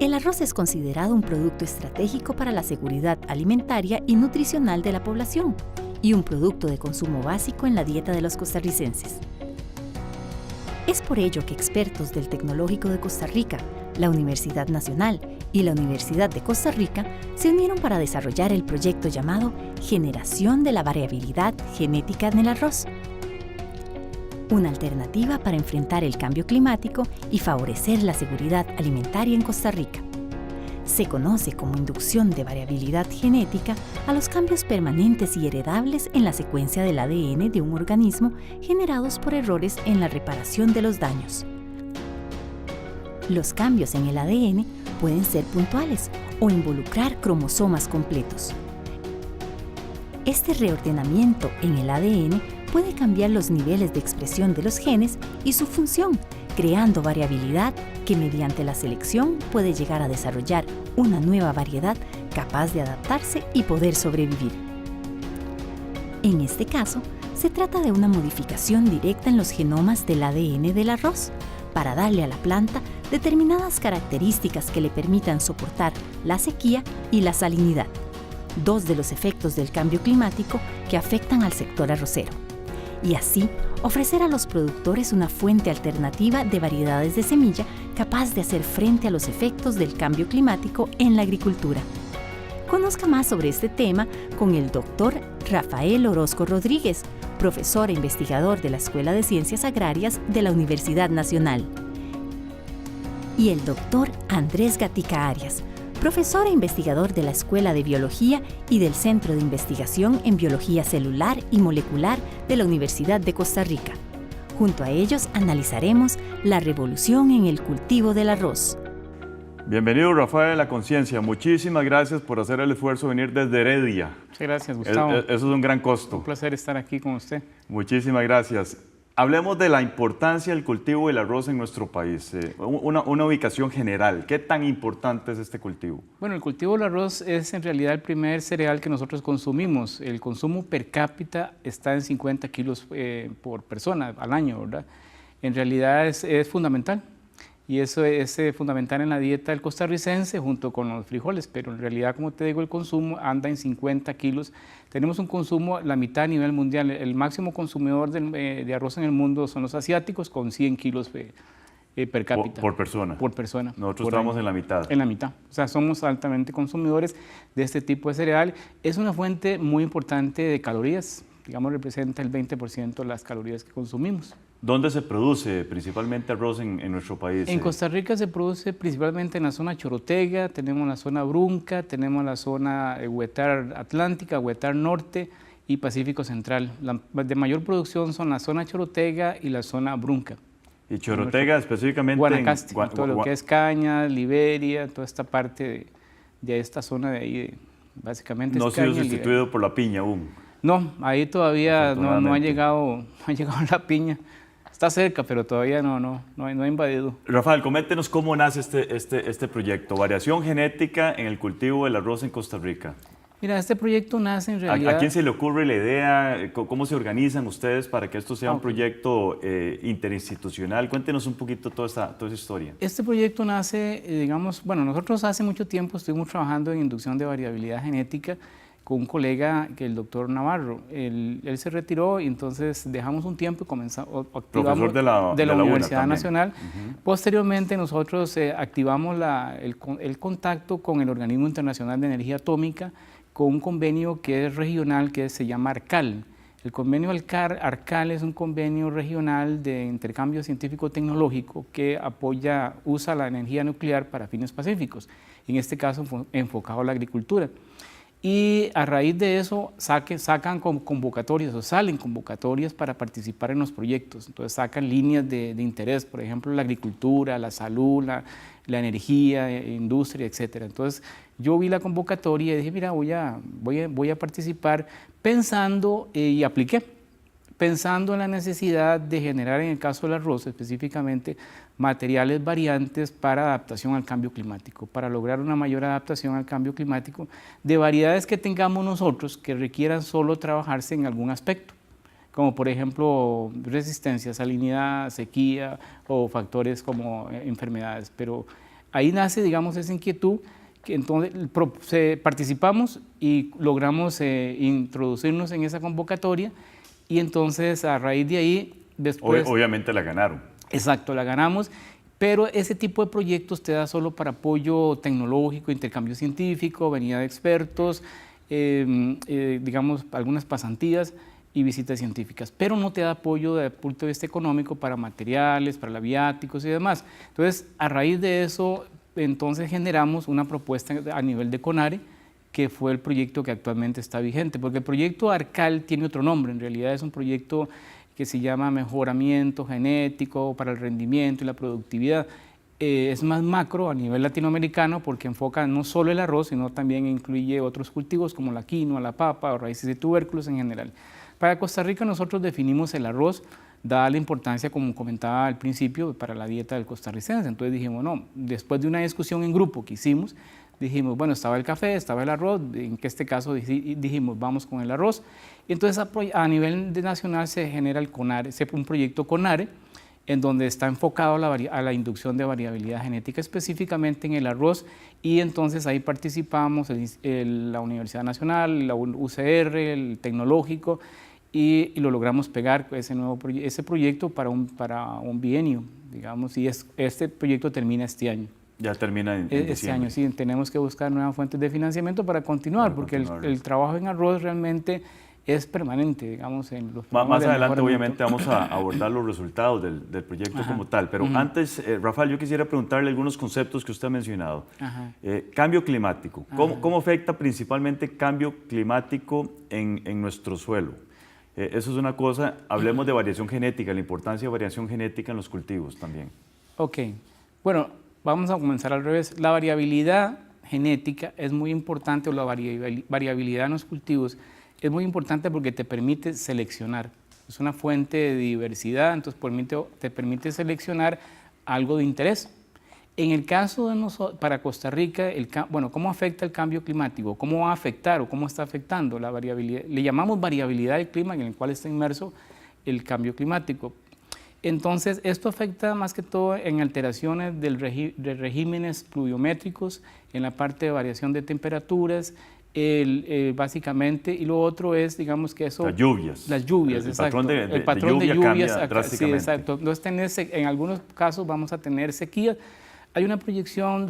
El arroz es considerado un producto estratégico para la seguridad alimentaria y nutricional de la población y un producto de consumo básico en la dieta de los costarricenses. Es por ello que expertos del Tecnológico de Costa Rica, la Universidad Nacional y la Universidad de Costa Rica se unieron para desarrollar el proyecto llamado Generación de la Variabilidad Genética en el Arroz, una alternativa para enfrentar el cambio climático y favorecer la seguridad alimentaria en Costa Rica. Se conoce como inducción de variabilidad genética a los cambios permanentes y heredables en la secuencia del ADN de un organismo generados por errores en la reparación de los daños. Los cambios en el ADN pueden ser puntuales o involucrar cromosomas completos. Este reordenamiento en el ADN puede cambiar los niveles de expresión de los genes y su función, creando variabilidad que mediante la selección puede llegar a desarrollar una nueva variedad capaz de adaptarse y poder sobrevivir. En este caso, se trata de una modificación directa en los genomas del ADN del arroz para darle a la planta determinadas características que le permitan soportar la sequía y la salinidad, dos de los efectos del cambio climático que afectan al sector arrocero, y así ofrecer a los productores una fuente alternativa de variedades de semilla capaz de hacer frente a los efectos del cambio climático en la agricultura. Conozca más sobre este tema con el Dr. Rafael Orozco Rodríguez, profesor e investigador de la Escuela de Ciencias Agrarias de la Universidad Nacional, y el Dr. Andrés Gatica Arias, profesor e investigador de la Escuela de Biología y del Centro de Investigación en Biología Celular y Molecular de la Universidad de Costa Rica. Junto a ellos analizaremos la revolución en el cultivo del arroz. Bienvenido, Rafael, a La Conciencia. Muchísimas gracias por hacer el esfuerzo de venir desde Heredia. Muchas gracias, Gustavo. Eso es un gran costo. Un placer estar aquí con usted. Muchísimas gracias. Hablemos de la importancia del cultivo del arroz en nuestro país. Una ubicación general. ¿Qué tan importante es este cultivo? Bueno, el cultivo del arroz es en realidad el primer cereal que nosotros consumimos. El consumo per cápita está en 50 kilos por persona al año, ¿verdad? En realidad es fundamental. Y eso es fundamental en la dieta del costarricense junto con los frijoles, pero en realidad, como te digo, el consumo anda en 50 kilos. Tenemos un consumo, la mitad a nivel mundial. El máximo consumidor de arroz en el mundo son los asiáticos, con 100 kilos per cápita. Por persona. Por persona. Nosotros estamos en la mitad. En la mitad. O sea, somos altamente consumidores de este tipo de cereal. Es una fuente muy importante de calorías. Digamos, representa el 20% de las calorías que consumimos. ¿Dónde se produce principalmente arroz en nuestro país? En Costa Rica se produce principalmente en la zona Chorotega, tenemos la zona Brunca, tenemos la zona Huetar Atlántica, Huetar Norte y Pacífico Central. La de mayor producción son la zona Chorotega y la zona Brunca. ¿Y Chorotega específicamente? Guanacaste, todo lo que es Caña, Liberia, toda esta parte de esta zona de ahí, básicamente no es Caña. ¿No ha sido Liberia. sustituido por la piña aún? No, ahí todavía no ha llegado la piña. Está cerca, pero todavía no ha invadido. Rafael, coméntenos cómo nace este proyecto, Variación Genética en el Cultivo del Arroz en Costa Rica. Mira, este proyecto nace en realidad... ¿A quién se le ocurre la idea? ¿Cómo se organizan ustedes para que esto sea un proyecto interinstitucional? Cuéntenos un poquito toda esa historia. Este proyecto nace, digamos, bueno, nosotros hace mucho tiempo estuvimos trabajando en inducción de variabilidad genética con un colega, que el doctor Navarro. Él se retiró y entonces dejamos un tiempo y comenzamos, activamos Profesor de la Universidad UNA Nacional. Posteriormente nosotros activamos el contacto con el Organismo Internacional de Energía Atómica con un convenio que es regional, que se llama ARCAL. El convenio ARCAL es un convenio regional de intercambio científico-tecnológico que usa la energía nuclear para fines pacíficos, en este caso enfocado a la agricultura. Y a raíz de eso sacan convocatorias o salen convocatorias para participar en los proyectos. Entonces sacan líneas de interés, por ejemplo, la agricultura, la salud, la energía, industria, etc. Entonces yo vi la convocatoria y dije, mira, voy a participar pensando y apliqué, pensando en la necesidad de generar, en el caso del arroz específicamente, materiales variantes para adaptación al cambio climático, para lograr una mayor adaptación al cambio climático de variedades que tengamos nosotros que requieran solo trabajarse en algún aspecto, como por ejemplo resistencia, salinidad, sequía o factores como enfermedades, pero ahí nace, digamos, esa inquietud, que entonces participamos y logramos introducirnos en esa convocatoria, y entonces a raíz de ahí, después... Obviamente la ganaron. Exacto, la ganamos, pero ese tipo de proyectos te da solo para apoyo tecnológico, intercambio científico, venida de expertos, digamos, algunas pasantías y visitas científicas, pero no te da apoyo desde el punto de vista económico para materiales, para viáticos y demás. Entonces, a raíz de eso, entonces generamos una propuesta a nivel de CONARE, que fue el proyecto que actualmente está vigente, porque el proyecto ARCAL tiene otro nombre, en realidad es un proyecto que se llama Mejoramiento Genético para el Rendimiento y la Productividad. Es más macro a nivel latinoamericano porque enfoca no solo el arroz, sino también incluye otros cultivos como la quinoa, la papa o raíces de tubérculos en general. Para Costa Rica nosotros definimos el arroz, dada la importancia, como comentaba al principio, para la dieta del costarricense. Entonces dijimos, no, después de una discusión en grupo que hicimos, dijimos, bueno, estaba el café, estaba el arroz, en este caso dijimos, vamos con el arroz. Y entonces a nivel nacional se genera el CONARE, un proyecto CONARE, en donde está enfocado a la inducción de variabilidad genética, específicamente en el arroz, y entonces ahí participamos la Universidad Nacional, la UCR, el Tecnológico, y lo logramos pegar ese proyecto para un bienio, digamos, y este proyecto termina este año. Ya termina en este año, sí, tenemos que buscar nuevas fuentes de financiamiento para continuar, porque el trabajo en arroz realmente es permanente, digamos, en los Más adelante, obviamente, vamos a abordar los resultados del proyecto como tal, pero antes, Rafael, yo quisiera preguntarle algunos conceptos que usted ha mencionado. Cambio climático, ¿cómo afecta principalmente cambio climático en nuestro suelo? Eso es una cosa. Hablemos de variación genética, la importancia de variación genética en los cultivos también. Ok, bueno, vamos a comenzar al revés. La variabilidad genética es muy importante, o la variabilidad en los cultivos es muy importante porque te permite seleccionar. Es una fuente de diversidad, entonces te permite seleccionar algo de interés. En el caso de nosotros, para Costa Rica, bueno, ¿cómo afecta el cambio climático? ¿Cómo va a afectar o cómo está afectando la variabilidad? Le llamamos variabilidad del clima, en el cual está inmerso el cambio climático. Entonces, esto afecta más que todo en alteraciones de regímenes pluviométricos, en la parte de variación de temperaturas, básicamente, y lo otro es, digamos que eso... Las lluvias. Las lluvias, exacto. El patrón de lluvias drásticamente. Sí, exacto. Entonces, en algunos casos vamos a tener sequías. Hay una proyección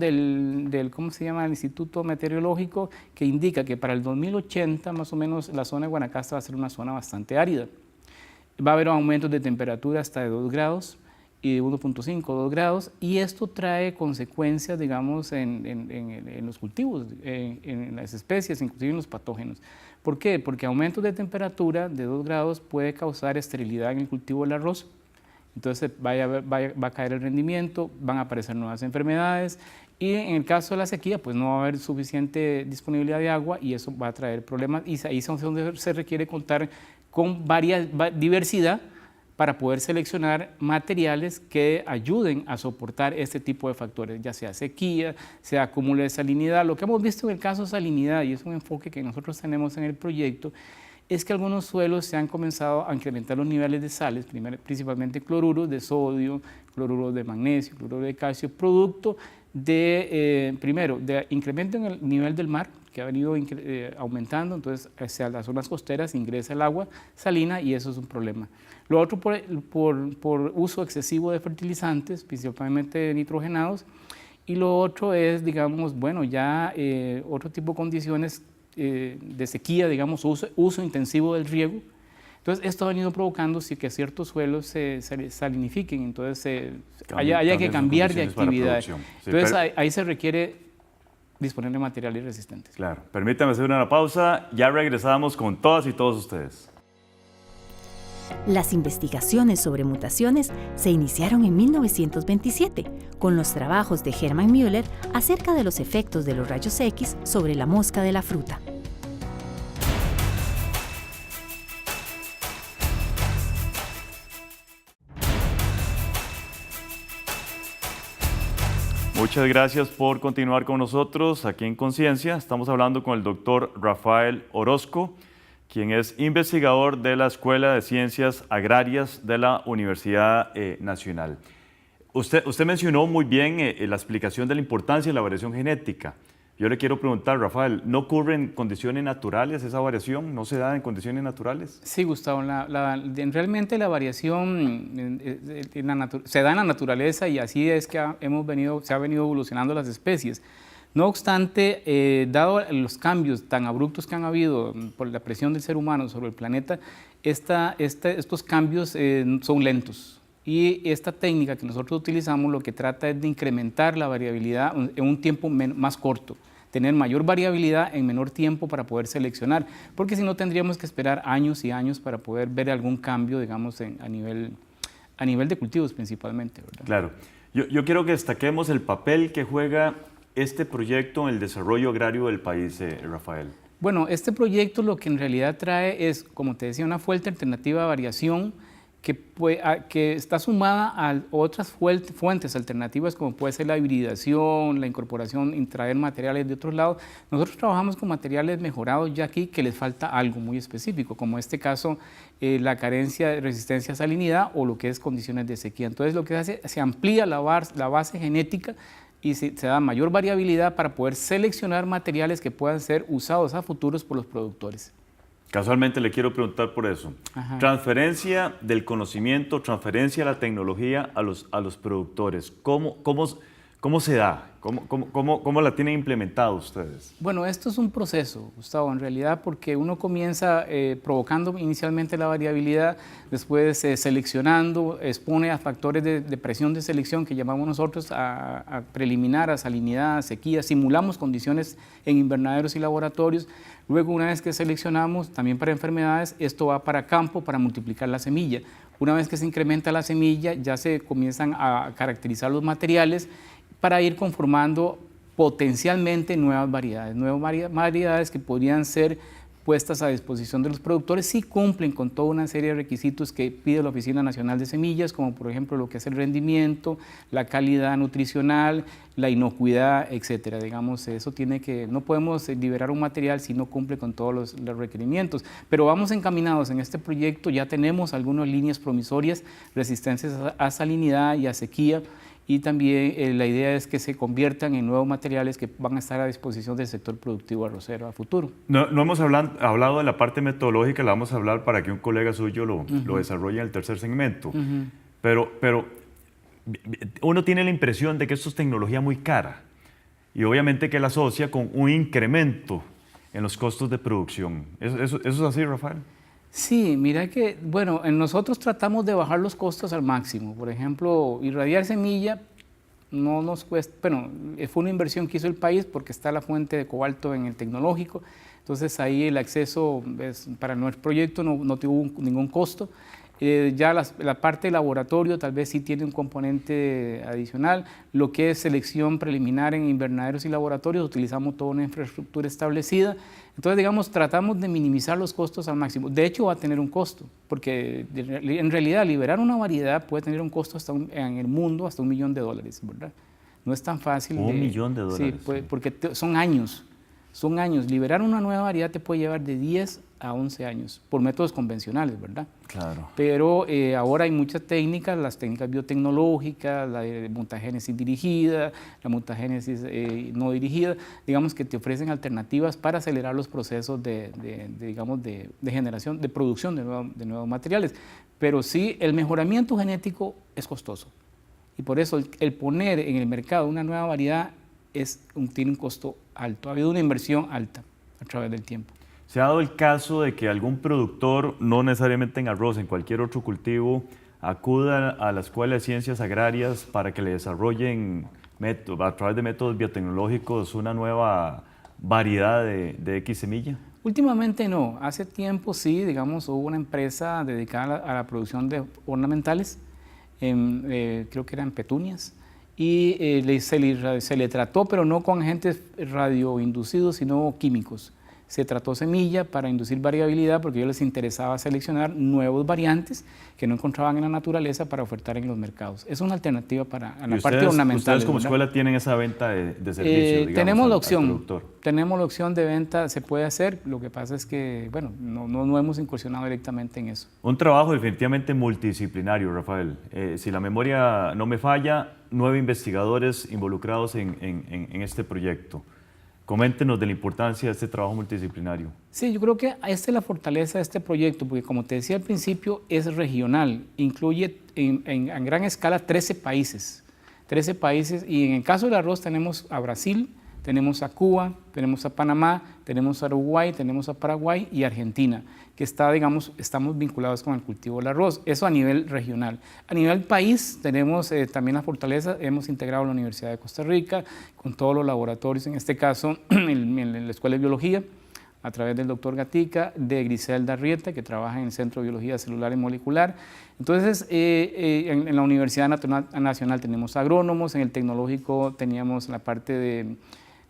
¿cómo se llama?, el Instituto Meteorológico, que indica que para el 2080, más o menos, la zona de Guanacaste va a ser una zona bastante árida. Va a haber aumentos de temperatura hasta de 2 grados, y de 1.5, 2 grados, y esto trae consecuencias, digamos, en los cultivos, en las especies, inclusive en los patógenos. ¿Por qué? Porque aumentos de temperatura de 2 grados puede causar esterilidad en el cultivo del arroz. Entonces va a caer el rendimiento, van a aparecer nuevas enfermedades, y en el caso de la sequía, pues no va a haber suficiente disponibilidad de agua, y eso va a traer problemas, y ahí es donde se requiere contar con diversidad para poder seleccionar materiales que ayuden a soportar este tipo de factores, ya sea sequía, sea acúmulo de salinidad. Lo que hemos visto en el caso de salinidad, y es un enfoque que nosotros tenemos en el proyecto, es que algunos suelos se han comenzado a incrementar los niveles de sales, principalmente cloruros de sodio, cloruro de magnesio, cloruro de calcio, producto de, primero, de incremento en el nivel del mar, que ha venido aumentando, entonces hacia las zonas costeras ingresa el agua salina y eso es un problema. Lo otro por uso excesivo de fertilizantes, principalmente nitrogenados, y lo otro es, digamos, bueno, ya otro tipo de condiciones de sequía, digamos, uso intensivo del riego. Entonces, esto ha venido provocando que ciertos suelos se salinifiquen, entonces haya que cambiar de actividades. Entonces, ahí se requiere disponer de materiales resistentes. Claro. Permítame hacer una pausa. Ya regresamos con todas y todos ustedes. Las investigaciones sobre mutaciones se iniciaron en 1927 con los trabajos de Hermann Müller acerca de los efectos de los rayos X sobre la mosca de la fruta. Muchas gracias por continuar con nosotros aquí en Conciencia. Estamos hablando con el doctor Rafael Orozco, quien es investigador de la Escuela de Ciencias Agrarias de la Universidad Nacional. Usted mencionó muy bien la explicación de la importancia de la variación genética. Yo le quiero preguntar, Rafael, ¿no ocurre en condiciones naturales esa variación? ¿No se da en condiciones naturales? Sí, Gustavo, realmente la variación se da en la naturaleza y así es que se ha venido evolucionando las especies. No obstante, dado los cambios tan abruptos que han habido por la presión del ser humano sobre el planeta, estos cambios son lentos. Y esta técnica que nosotros utilizamos lo que trata es de incrementar la variabilidad en un tiempo más corto, tener mayor variabilidad en menor tiempo para poder seleccionar, porque si no tendríamos que esperar años y años para poder ver algún cambio, digamos, a nivel de cultivos principalmente, ¿verdad? Claro. Yo quiero que destaquemos el papel que juega este proyecto en el desarrollo agrario del país, Rafael. Bueno, este proyecto lo que en realidad trae es, como te decía, una fuerte alternativa de variación que está sumada a otras fuentes alternativas como puede ser la hibridación, la incorporación, traer materiales de otros lados. Nosotros trabajamos con materiales mejorados ya aquí que les falta algo muy específico, como en este caso la carencia de resistencia a salinidad o lo que es condiciones de sequía. Entonces lo que hace, se amplía la base genética y se da mayor variabilidad para poder seleccionar materiales que puedan ser usados a futuros por los productores. Casualmente le quiero preguntar por eso. Ajá. Transferencia del conocimiento, transferencia de la tecnología a los productores. ¿Cómo se da? ¿Cómo la tienen implementada ustedes? Bueno, esto es un proceso, Gustavo, en realidad, porque uno comienza provocando inicialmente la variabilidad, después seleccionando, expone a factores de presión de selección que llamamos nosotros a preliminar, a salinidad, a sequía, simulamos condiciones en invernaderos y laboratorios. Luego, una vez que seleccionamos, también para enfermedades, esto va para campo para multiplicar la semilla. Una vez que se incrementa la semilla, ya se comienzan a caracterizar los materiales para ir conformando potencialmente nuevas variedades que podrían ser puestas a disposición de los productores si cumplen con toda una serie de requisitos que pide la Oficina Nacional de Semillas, como por ejemplo lo que es el rendimiento, la calidad nutricional, la inocuidad, etcétera. Digamos, eso no podemos liberar un material si no cumple con todos los requerimientos, pero vamos encaminados en este proyecto, ya tenemos algunas líneas promisorias, resistencias a salinidad y a sequía, y también la idea es que se conviertan en nuevos materiales que van a estar a disposición del sector productivo arrocero a futuro. No hemos hablado de la parte metodológica, la vamos a hablar para que un colega suyo lo desarrolle en el tercer segmento. Pero uno tiene la impresión de que esto es tecnología muy cara y obviamente que la asocia con un incremento en los costos de producción. ¿Eso es así, Rafael? Sí, mira que, bueno, nosotros tratamos de bajar los costos al máximo. Por ejemplo, irradiar semilla no nos cuesta, bueno, fue una inversión que hizo el país porque está la fuente de cobalto en el tecnológico, entonces ahí el acceso para nuestro proyecto no tuvo ningún costo. Ya la parte de laboratorio tal vez sí tiene un componente adicional. Lo que es selección preliminar en invernaderos y laboratorios, utilizamos toda una infraestructura establecida. Entonces, digamos, tratamos de minimizar los costos al máximo. De hecho, va a tener un costo, porque en realidad liberar una variedad puede tener un costo en el mundo hasta $1 millón, ¿verdad? No es tan fácil. $1 millón. Sí, porque son años. Son años. Liberar una nueva variedad te puede llevar de 10 a 11 años por métodos convencionales, ¿verdad? Claro. Pero ahora hay muchas técnicas, las técnicas biotecnológicas, la mutagénesis dirigida, la mutagénesis no dirigida, digamos que te ofrecen alternativas para acelerar los procesos de generación, de producción de nuevos materiales. Pero sí, el mejoramiento genético es costoso y por eso el poner en el mercado una nueva variedad tiene un costo alto, ha habido una inversión alta a través del tiempo. ¿Se ha dado el caso de que algún productor, no necesariamente en arroz, en cualquier otro cultivo, acuda a la Escuela de Ciencias Agrarias para que le desarrollen a través de métodos biotecnológicos una nueva variedad de X semilla? Últimamente no, hace tiempo sí, digamos, hubo una empresa dedicada a la producción de ornamentales, creo que eran petunias, y se le trató, pero no con agentes radioinducidos, sino químicos. se trató semilla para inducir variabilidad porque a ellos les interesaba seleccionar nuevos variantes que no encontraban en la naturaleza para ofertar en los mercados. Es una alternativa para la parte ornamental. ¿Ustedes como escuela tienen esa venta de servicio, digamos, tenemos la al opción, productor? Tenemos la opción de venta, se puede hacer, lo que pasa es que, bueno, no hemos incursionado directamente en eso. Un trabajo definitivamente multidisciplinario, Rafael. Si la memoria no me falla, 9 investigadores involucrados en este proyecto. Coméntenos de la importancia de este trabajo multidisciplinario. Sí, yo creo que esta es la fortaleza de este proyecto, porque como te decía al principio, es regional, incluye en gran escala 13 países, y en el caso del arroz tenemos a Brasil, tenemos a Cuba, tenemos a Panamá, tenemos a Uruguay, tenemos a Paraguay y Argentina, que estamos vinculados con el cultivo del arroz, eso a nivel regional. A nivel país tenemos también la fortaleza, hemos integrado la Universidad de Costa Rica con todos los laboratorios, en este caso en la Escuela de Biología, a través del doctor Gatica, de Griselda Arrieta, que trabaja en el Centro de Biología Celular y Molecular. Entonces, en la Universidad Nacional tenemos agrónomos, en el Tecnológico teníamos la parte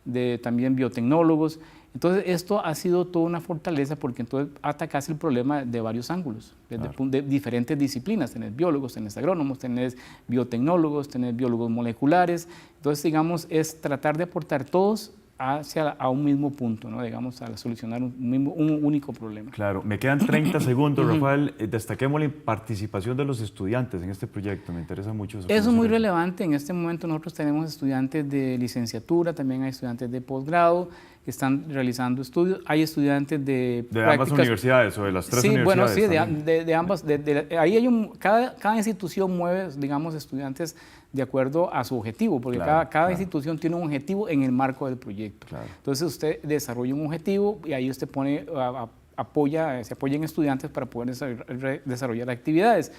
de también biotecnólogos. Entonces, esto ha sido toda una fortaleza porque entonces atacas el problema de varios ángulos, de diferentes disciplinas. Tenés biólogos, tenés agrónomos, tenés biotecnólogos, tenés biólogos moleculares. Entonces, digamos, es tratar de aportar todos a un mismo punto, ¿no? Digamos, a solucionar un único problema. Claro, me quedan 30 segundos, Rafael. Destaquemos la participación de los estudiantes en este proyecto, me interesa mucho eso. Eso es muy relevante. En este momento nosotros tenemos estudiantes de licenciatura, también hay estudiantes de posgrado que están realizando estudios, hay estudiantes de ambas universidades o de las 3 universidades. Bueno, sí, de ambas. Ahí hay cada institución mueve, digamos, estudiantes de acuerdo a su objetivo, porque cada institución tiene un objetivo en el marco del proyecto. Claro. Entonces usted desarrolla un objetivo y ahí usted se apoya en estudiantes para poder desarrollar actividades.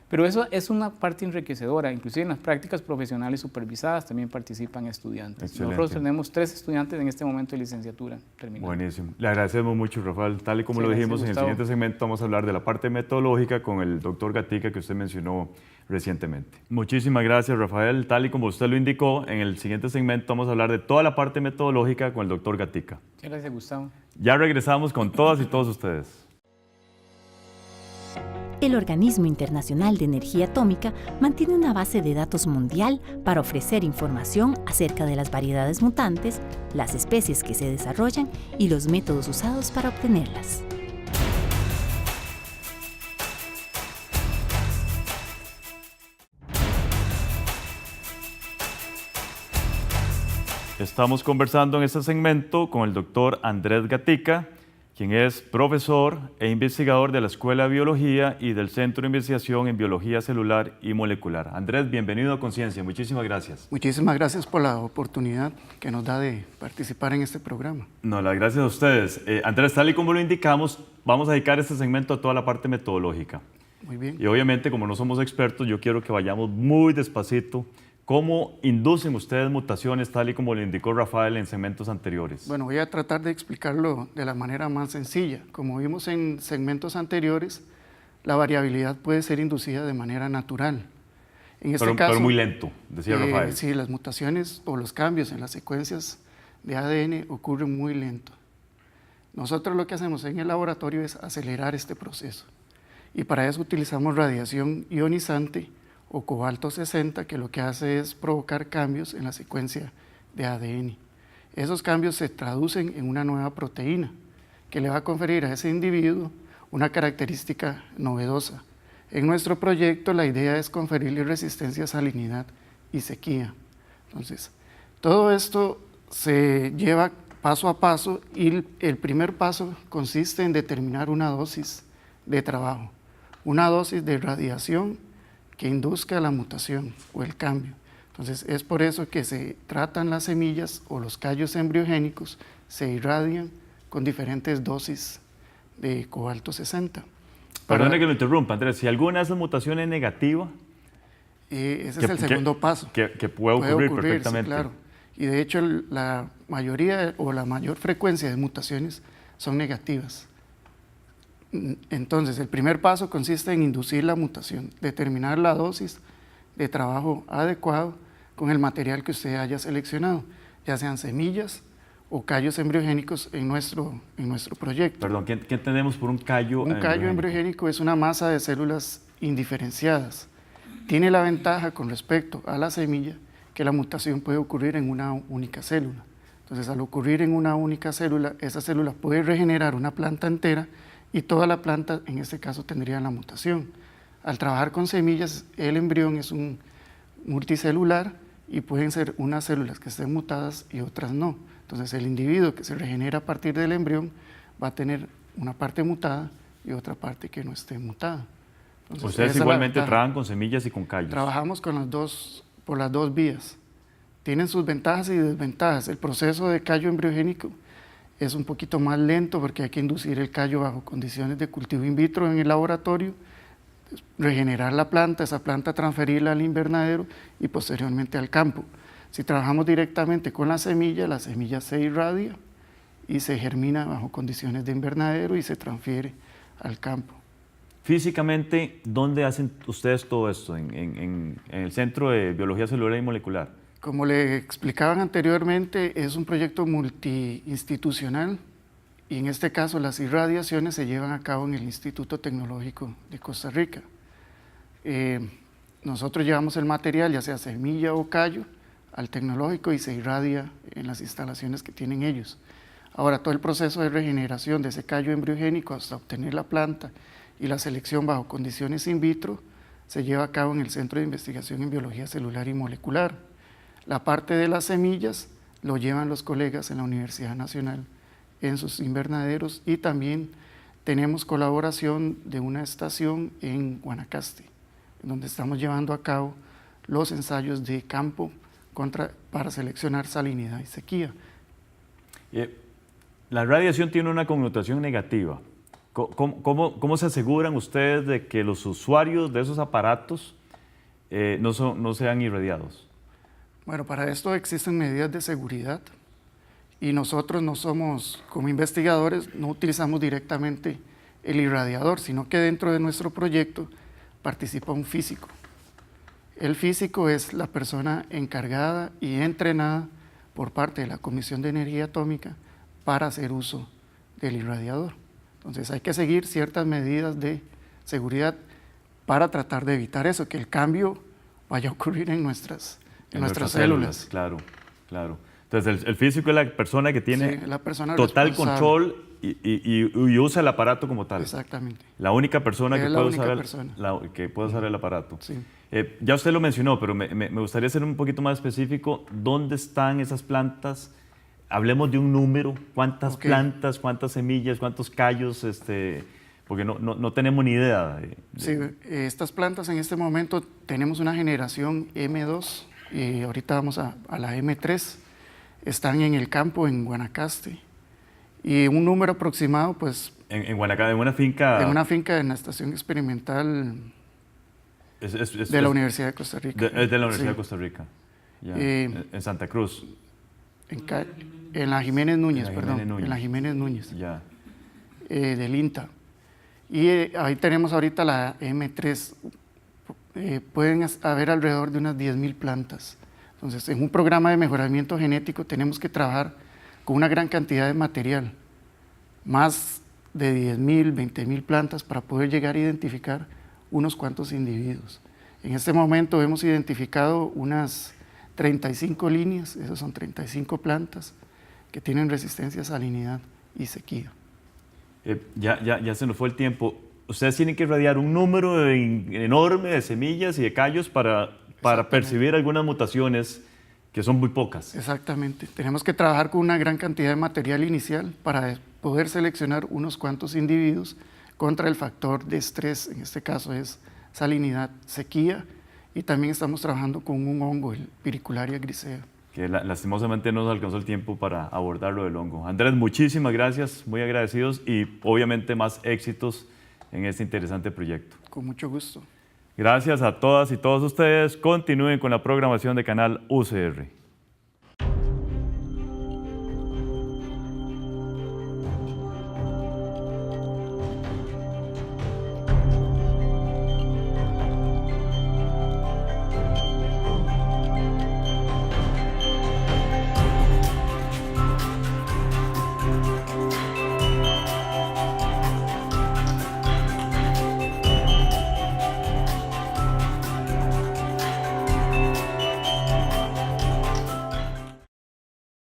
Pero eso es una parte enriquecedora, inclusive en las prácticas profesionales supervisadas también participan estudiantes. Excelente. Nosotros tenemos 3 estudiantes en este momento de licenciatura terminada. Buenísimo. Le agradecemos mucho, Rafael. Tal y como lo dijimos, en el siguiente segmento vamos a hablar de la parte metodológica con el doctor Gatica que usted mencionó recientemente. Muchísimas gracias, Rafael. Tal y como usted lo indicó, en el siguiente segmento vamos a hablar de toda la parte metodológica con el doctor Gatica. Muchas gracias, Gustavo. Ya regresamos con todas y todos ustedes. El Organismo Internacional de Energía Atómica mantiene una base de datos mundial para ofrecer información acerca de las variedades mutantes, las especies que se desarrollan y los métodos usados para obtenerlas. Estamos conversando en este segmento con el doctor Andrés Gatica, quien es profesor e investigador de la Escuela de Biología y del Centro de Investigación en Biología Celular y Molecular. Andrés, bienvenido a Conciencia. Muchísimas gracias. Muchísimas gracias por la oportunidad que nos da de participar en este programa. No, las gracias a ustedes. Andrés, tal y como lo indicamos, vamos a dedicar este segmento a toda la parte metodológica. Muy bien. Y obviamente, como no somos expertos, yo quiero que vayamos muy despacito. ¿Cómo inducen ustedes mutaciones, tal y como lo indicó Rafael en segmentos anteriores? Bueno, voy a tratar de explicarlo de la manera más sencilla. Como vimos en segmentos anteriores, la variabilidad puede ser inducida de manera natural. En este caso, pero muy lento, decía Rafael. Sí, las mutaciones o los cambios en las secuencias de ADN ocurren muy lento. Nosotros lo que hacemos en el laboratorio es acelerar este proceso. Y para eso utilizamos radiación ionizante o cobalto 60, que lo que hace es provocar cambios en la secuencia de ADN. Esos cambios se traducen en una nueva proteína que le va a conferir a ese individuo una característica novedosa. En nuestro proyecto la idea es conferirle resistencia a salinidad y sequía. Entonces, todo esto se lleva paso a paso y el primer paso consiste en determinar una dosis de trabajo, una dosis de radiación que induzca la mutación o el cambio. Entonces, es por eso que se tratan las semillas o los callos embriogénicos, se irradian con diferentes dosis de cobalto 60. Perdone que lo interrumpa, Andrés, si alguna de esas mutaciones es negativa... ese es el segundo paso. Que puede ocurrir perfectamente. Sí, claro. Y de hecho, la mayoría o la mayor frecuencia de mutaciones son negativas. Entonces, el primer paso consiste en inducir la mutación, determinar la dosis de trabajo adecuado con el material que usted haya seleccionado, ya sean semillas o callos embriogénicos en nuestro proyecto. Perdón, ¿qué entendemos por un callo embriogénico? Un callo embriogénico es una masa de células indiferenciadas. Tiene la ventaja con respecto a la semilla que la mutación puede ocurrir en una única célula. Entonces, al ocurrir en una única célula, esa célula puede regenerar una planta entera y toda la planta, en este caso, tendría la mutación. Al trabajar con semillas, el embrión es un multicelular y pueden ser unas células que estén mutadas y otras no. Entonces, el individuo que se regenera a partir del embrión va a tener una parte mutada y otra parte que no esté mutada. Entonces, ustedes igualmente trabajan con semillas y con callos. Trabajamos con por las dos vías. Tienen sus ventajas y desventajas. El proceso de callo embriogénico es un poquito más lento porque hay que inducir el callo bajo condiciones de cultivo in vitro en el laboratorio, regenerar la planta, esa planta transferirla al invernadero y posteriormente al campo. Si trabajamos directamente con la semilla se irradia y se germina bajo condiciones de invernadero y se transfiere al campo. Físicamente, ¿dónde hacen ustedes todo esto? ¿En el Centro de Biología Celular y Molecular? Como le explicaban anteriormente, es un proyecto multiinstitucional y en este caso las irradiaciones se llevan a cabo en el Instituto Tecnológico de Costa Rica. Nosotros llevamos el material, ya sea semilla o callo, al tecnológico y se irradia en las instalaciones que tienen ellos. Ahora, todo el proceso de regeneración de ese callo embriogénico hasta obtener la planta y la selección bajo condiciones in vitro se lleva a cabo en el Centro de Investigación en Biología Celular y Molecular. La parte de las semillas lo llevan los colegas en la Universidad Nacional en sus invernaderos y también tenemos colaboración de una estación en Guanacaste, donde estamos llevando a cabo los ensayos de campo para seleccionar salinidad y sequía. La radiación tiene una connotación negativa. ¿Cómo se aseguran ustedes de que los usuarios de esos aparatos no sean irradiados? Bueno, para esto existen medidas de seguridad y nosotros no somos, como investigadores, no utilizamos directamente el irradiador, sino que dentro de nuestro proyecto participa un físico. El físico es la persona encargada y entrenada por parte de la Comisión de Energía Atómica para hacer uso del irradiador. Entonces hay que seguir ciertas medidas de seguridad para tratar de evitar eso, que el cambio vaya a ocurrir en nuestras células. Claro, claro. Entonces el físico es la persona que tiene total control y usa el aparato como tal. Exactamente. La única persona que puede usar el aparato. Sí. Ya usted lo mencionó, pero me gustaría ser un poquito más específico. ¿Dónde están esas plantas? Hablemos de un número. ¿Cuántas plantas, cuántas semillas, cuántos callos? Porque no tenemos ni idea. Sí, estas plantas en este momento tenemos una generación M2 y ahorita vamos a la M3. Están en el campo en Guanacaste. Y un número aproximado, pues... En Guanacaste, en una finca... En una finca en la estación experimental de la Universidad de Costa Rica. Es de la Universidad de Costa Rica. Ya. En Santa Cruz. En la Jiménez Núñez, En la Jiménez Núñez. Ya. Del INTA. Y ahí tenemos ahorita la M3. Pueden haber alrededor de unas 10.000 plantas. Entonces, en un programa de mejoramiento genético tenemos que trabajar con una gran cantidad de material, más de 10.000, 20.000 plantas para poder llegar a identificar unos cuantos individuos. En este momento hemos identificado unas 35 líneas, esas son 35 plantas que tienen resistencia a salinidad y sequía. Ya se nos fue el tiempo. Ustedes tienen que irradiar un número enorme de semillas y de callos para percibir algunas mutaciones que son muy pocas. Exactamente. Tenemos que trabajar con una gran cantidad de material inicial para poder seleccionar unos cuantos individuos contra el factor de estrés, en este caso es salinidad, sequía, y también estamos trabajando con un hongo, el Piricularia grisea. Que lastimosamente no nos alcanzó el tiempo para abordar lo del hongo. Andrés, muchísimas gracias, muy agradecidos y obviamente más éxitos en este interesante proyecto. Con mucho gusto. Gracias a todas y todos ustedes. Continúen con la programación de Canal UCR.